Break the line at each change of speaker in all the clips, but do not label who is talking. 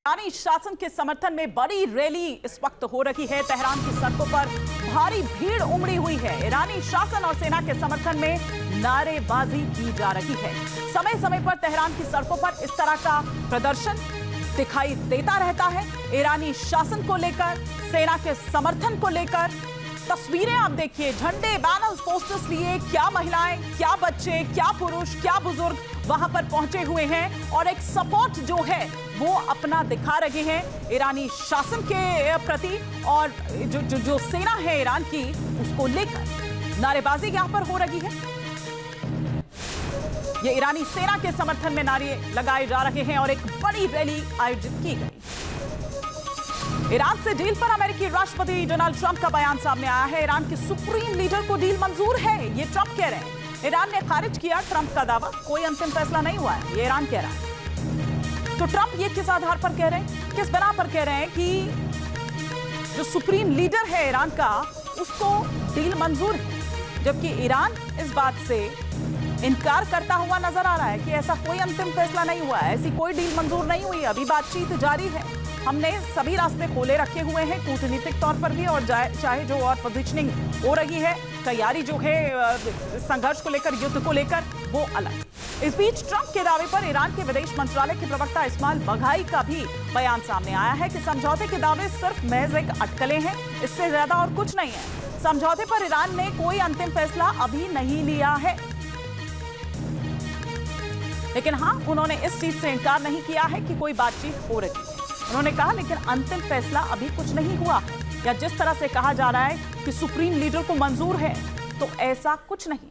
ईरानी शासन के समर्थन में बड़ी रैली इस वक्त हो रही है। तेहरान की सड़कों पर भारी भीड़ उमड़ी हुई है। ईरानी शासन और सेना के समर्थन में नारेबाजी की जा रही है। समय समय पर तेहरान की सड़कों पर इस तरह का प्रदर्शन दिखाई देता रहता है। ईरानी शासन को लेकर, सेना के समर्थन को लेकर तस्वीरें आप देखिए, झंडे, बैनर्स, पोस्टर्स लिए क्या महिलाएं, क्या बच्चे, क्या पुरुष, क्या बुजुर्ग वहां पर पहुंचे हुए हैं और एक सपोर्ट जो है वो अपना दिखा रहे हैं ईरानी शासन के प्रति। और जो सेना है ईरान की, उसको लेकर नारेबाजी यहां पर हो रही है। ये ईरानी सेना के समर्थन में नारे लगाए जा रहे हैं और एक बड़ी रैली आयोजित की गई। ईरान से डील पर अमेरिकी राष्ट्रपति डोनाल्ड ट्रंप का बयान सामने आया है। ईरान के सुप्रीम लीडर को डील मंजूर है, ये ट्रंप कह रहे हैं। ईरान ने खारिज किया ट्रंप का दावा, कोई अंतिम फैसला नहीं हुआ है, ये ईरान कह रहा है। तो ट्रंप ये किस आधार पर कह रहे हैं, किस बिना पर कह रहे हैं कि जो सुप्रीम लीडर है ईरान का, उसको डील मंजूर है, जबकि ईरान इस बात से इनकार करता हुआ नजर आ रहा है कि ऐसा कोई अंतिम फैसला नहीं हुआ है, ऐसी कोई डील मंजूर नहीं हुई, अभी बातचीत जारी है। हमने सभी रास्ते खोले रखे हुए हैं, कूटनीतिक तौर पर भी, और चाहे जो और पोजीशनिंग हो रही है, तैयारी जो है संघर्ष को लेकर, युद्ध को लेकर, वो अलग। इस बीच ट्रंप के दावे पर ईरान के विदेश मंत्रालय के प्रवक्ता इस्माइल बघाई का भी बयान सामने आया है कि समझौते के दावे सिर्फ महज एक अटकलें हैं, इससे ज्यादा और कुछ नहीं है। समझौते पर ईरान ने कोई अंतिम फैसला अभी नहीं लिया है, लेकिन हाँ, उन्होंने इस चीज से इनकार नहीं किया है कि कोई बातचीत हो रही है। उन्होंने कहा लेकिन अंतिम फैसला अभी कुछ नहीं हुआ है, या जिस तरह से कहा जा रहा है कि सुप्रीम लीडर को मंजूर है, तो ऐसा कुछ नहीं।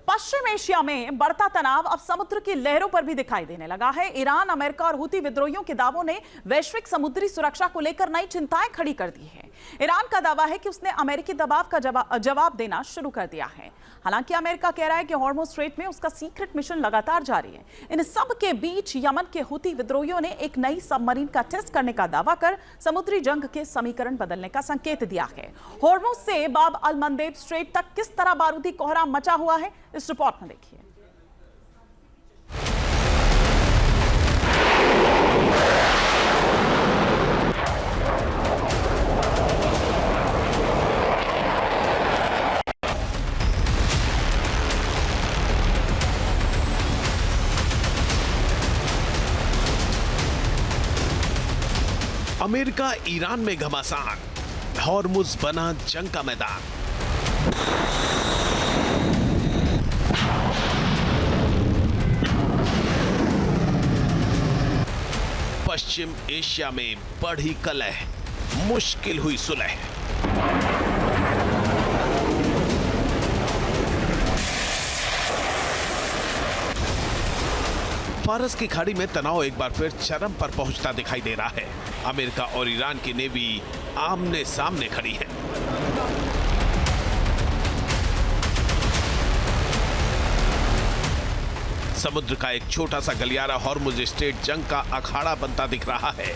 पश्चिम एशिया में बढ़ता तनाव अब समुद्र की लहरों पर भी दिखाई देने लगा है। ईरान, अमेरिका और हुती विद्रोहियों के दावों ने वैश्विक समुद्री सुरक्षा को लेकर नई चिंताएं खड़ी कर दी है। ईरान का दावा है कि उसने अमेरिकी दबाव का जवाब देना शुरू कर दिया है। हालांकि अमेरिका कह रहा है कि हॉर्मुज़ स्ट्रेट में उसका सीक्रेट मिशन लगातार जारी है। इन सब के बीच यमन के हुती विद्रोहियों ने एक नई सबमरीन का टेस्ट करने का दावा कर समुद्री जंग के समीकरण बदलने का संकेत दिया है। हॉर्मुज़ से बाब अल मंदेब स्ट्रेट तक किस तरह बारूदी कोहराम मचा हुआ है, इस रिपोर्ट में देखिए।
अमेरिका ईरान में घमासान, हॉर्मुज़ बना जंग का मैदान। पश्चिम एशिया में बढ़ी कलह, मुश्किल हुई सुलह। फारस की खाड़ी में तनाव एक बार फिर चरम पर पहुंचता दिखाई दे रहा है। अमेरिका और ईरान की नेवी आमने सामने खड़ी है। समुद्र का एक छोटा सा गलियारा हॉर्मुज़ स्ट्रेट जंग का अखाड़ा बनता दिख रहा है।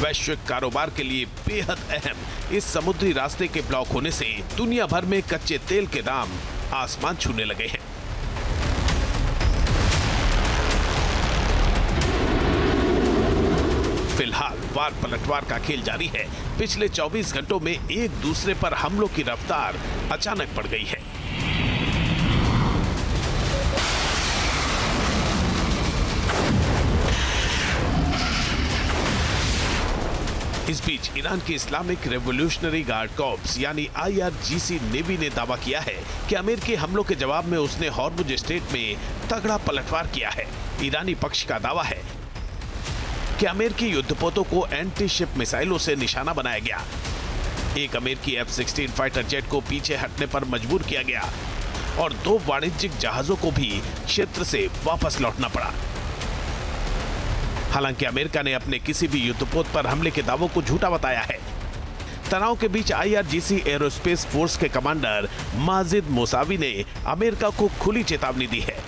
वैश्विक कारोबार के लिए बेहद अहम इस समुद्री रास्ते के ब्लॉक होने से दुनिया भर में कच्चे तेल के दाम आसमान छूने लगे हैं। फिलहाल वार पलटवार का खेल जारी है। पिछले 24 घंटों में एक दूसरे पर हमलों की रफ्तार अचानक बढ़ गई है। इस बीच ईरान की इस्लामिक रेवोल्यूशनरी गार्ड कॉर्प्स यानी IRGC नेवी ने दावा किया है कि अमेरिकी हमलों के जवाब में उसने हॉर्मुज़ स्ट्रेट में तगड़ा पलटवार किया है। ईरानी पक्ष का दावा है कि अमेरिकी युद्धपोतों को एंटी शिप मिसाइलों से निशाना बनाया गया। एक अमेरिकी F-16 फाइटर जेट को पीछे हटने पर मजबूर किया गया और 2 वाणिज्यिक जहाजों को भी क्षेत्र से वापस लौटना पड़ा। हालांकि अमेरिका ने अपने किसी भी युद्धपोत पर हमले के दावों को झूठा बताया है। तनाव के बीच IRGC एरोस्पेस फोर्स के कमांडर माजिद मोसावी ने अमेरिका को खुली चेतावनी दी है।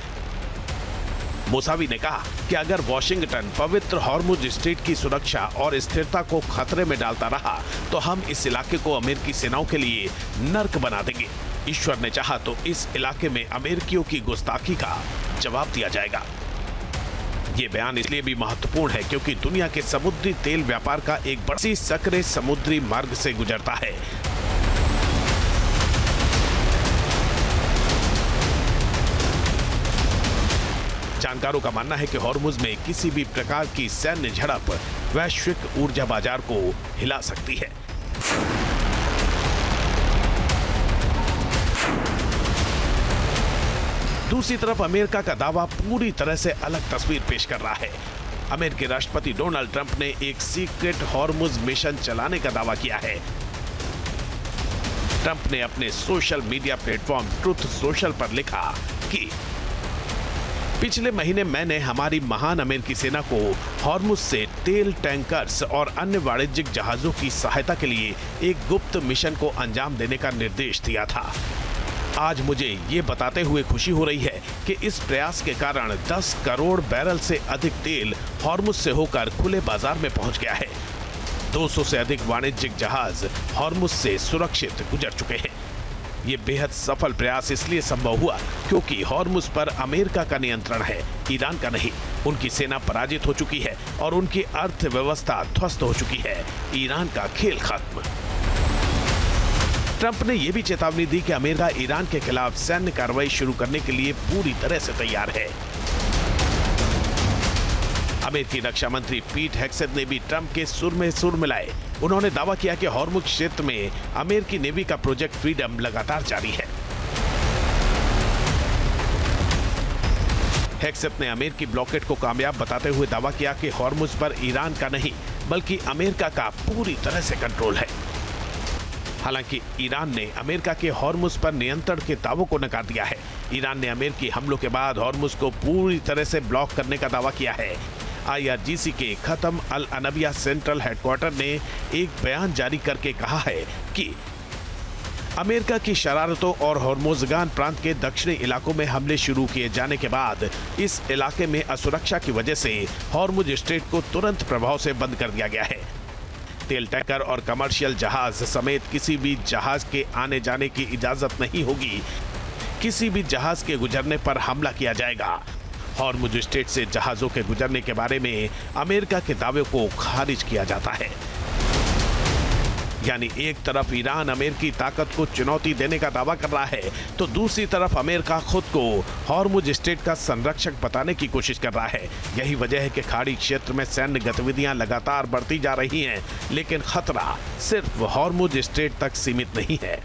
मोसावी ने कहा कि अगर वॉशिंगटन पवित्र हॉर्मुज़ स्ट्रेट की सुरक्षा और स्थिरता को खतरे में डालता रहा तो हम इस इलाके को अमेरिकी सेनाओं के लिए नर्क बना देंगे। ईश्वर ने चाहा तो इस इलाके में अमेरिकियों की गुस्ताखी का जवाब दिया जाएगा। ये बयान इसलिए भी महत्वपूर्ण है क्योंकि दुनिया के समुद्री तेल व्यापार का एक बड़ा सक्रिय समुद्री मार्ग से गुजरता है। जानकारों का मानना है कि हॉर्मुज में किसी भी प्रकार की सैन्य झड़प वैश्विक ऊर्जा बाजार को हिला सकती है। दूसरी तरफ अमेरिका का दावा पूरी तरह से अलग तस्वीर पेश कर रहा है। अमेरिकी राष्ट्रपति डोनाल्ड ट्रंप ने एक सीक्रेट हॉर्मुज मिशन चलाने का दावा किया है। ट्रंप ने अपने social media platform truth social पर लिखा कि पिछले महीने मैंने हमारी महान अमेरिकी सेना को हॉर्मुज से तेल टैंकर्स और अन्य वाणिज्यिक जहाजों की सहायता के लिए एक गुप्त मिशन को अंजाम देने का निर्देश दिया था। आज मुझे ये बताते हुए खुशी हो रही है कि इस प्रयास के कारण 10 करोड़ बैरल से अधिक तेल हॉर्मुज से होकर खुले बाजार में पहुंच गया है। 200 से अधिक वाणिज्यिक जहाज हॉर्मुज से सुरक्षित गुजर चुके हैं। ये बेहद सफल प्रयास इसलिए संभव हुआ क्योंकि हॉर्मुज पर अमेरिका का नियंत्रण है, ईरान का नहीं। उनकी सेना पराजित हो चुकी है और उनकी अर्थव्यवस्था ध्वस्त हो चुकी है। ईरान का खेल खत्म। ट्रंप ने यह भी चेतावनी दी कि अमेरिका ईरान के खिलाफ सैन्य कार्रवाई शुरू करने के लिए पूरी तरह से तैयार है। अमेरिकी रक्षा मंत्री पीट हेग्सेथ ने भी ट्रंप के सुर में सुर मिलाए। उन्होंने दावा किया कि हॉर्मुज क्षेत्र में अमेरिकी नेवी का प्रोजेक्ट फ्रीडम लगातार जारी है। हेग्सेथ ने अमेरिकी ब्लॉकेट को कामयाब बताते हुए दावा किया कि हॉर्मुज पर ईरान का नहीं बल्कि अमेरिका का पूरी तरह से कंट्रोल है। हालांकि ईरान ने अमेरिका के हॉर्मुज पर नियंत्रण के दावों को नकार दिया है। ईरान ने अमेरिकी हमलों के बाद हॉर्मुज को पूरी तरह से ब्लॉक करने का दावा किया है। IRGC के खत्म अल अनबिया सेंट्रल हेडक्वार्टर ने एक बयान जारी करके कहा है कि अमेरिका की शरारतों और हॉर्मुज़गान प्रांत के दक्षिणी इलाकों में हमले शुरू किए जाने के बाद इस इलाके में असुरक्षा की वजह से हॉर्मुज स्ट्रेट को तुरंत प्रभाव से बंद कर दिया गया है। तेल टैंकर और कमर्शियल जहाज समेत किसी भी जहाज के आने जाने की इजाजत नहीं होगी। किसी भी जहाज के गुजरने पर हमला किया जाएगा। हॉर्मुज स्ट्रेट से जहाजों के गुजरने के बारे में अमेरिका के दावे को खारिज किया जाता है। यानी एक तरफ ईरान अमेरिकी ताकत को चुनौती देने का दावा कर रहा है तो दूसरी तरफ अमेरिका खुद को हॉर्मुज स्ट्रेट का संरक्षक बताने की कोशिश कर रहा है। यही वजह है कि खाड़ी क्षेत्र में सैन्य गतिविधियां लगातार बढ़ती जा रही हैं, लेकिन खतरा सिर्फ हॉर्मुज स्ट्रेट तक सीमित नहीं है।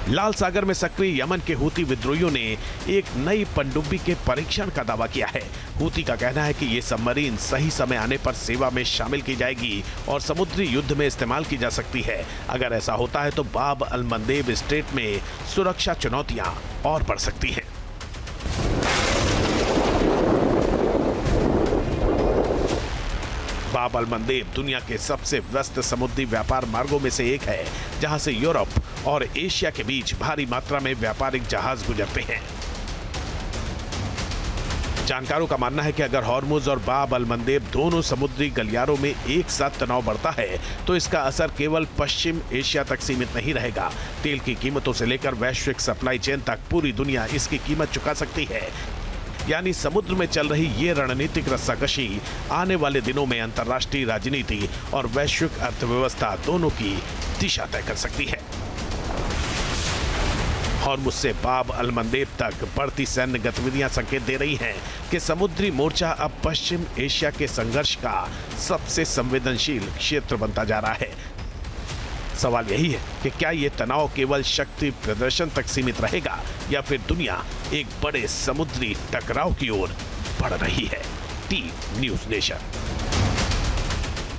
लाल सागर में सक्रिय यमन के हूती विद्रोहियों ने एक नई पनडुब्बी के परीक्षण का दावा किया है। हूती का कहना है कि ये सबमरीन सही समय आने पर सेवा में शामिल की जाएगी और समुद्री युद्ध में इस्तेमाल की जा सकती है। अगर ऐसा होता है तो बाब अल मंदेब स्ट्रेट में सुरक्षा चुनौतियां और बढ़ सकती हैं। बाब अल मंदेब दुनिया के सबसे व्यस्त समुद्री व्यापार मार्गों में से एक है, जहां से यूरोप और एशिया के बीच भारी मात्रा में व्यापारिक जहाज गुजरते हैं। जानकारों का मानना है कि अगर हॉर्मुज और बाब अल मंदेब दोनों समुद्री गलियारों में एक साथ तनाव बढ़ता है तो इसका असर केवल पश्चिम एशिया तक सीमित नहीं रहेगा। तेल की कीमतों से लेकर वैश्विक सप्लाई चेन तक पूरी दुनिया इसकी कीमत चुका सकती है। यानी समुद्र में चल रही ये रणनीतिक रस्साकशी आने वाले दिनों में अंतर्राष्ट्रीय राजनीति और वैश्विक अर्थव्यवस्था दोनों की दिशा तय कर सकती है। हॉर्मुज से बाब अल मंदेब तक बढ़ती सैन्य गतिविधियां संकेत दे रही हैं कि समुद्री मोर्चा अब पश्चिम एशिया के संघर्ष का सबसे संवेदनशील क्षेत्र बनता जा रहा है। सवाल यही है कि क्या ये तनाव केवल शक्ति प्रदर्शन तक सीमित रहेगा या फिर दुनिया एक बड़े समुद्री टकराव की ओर बढ़ रही है। T news nation.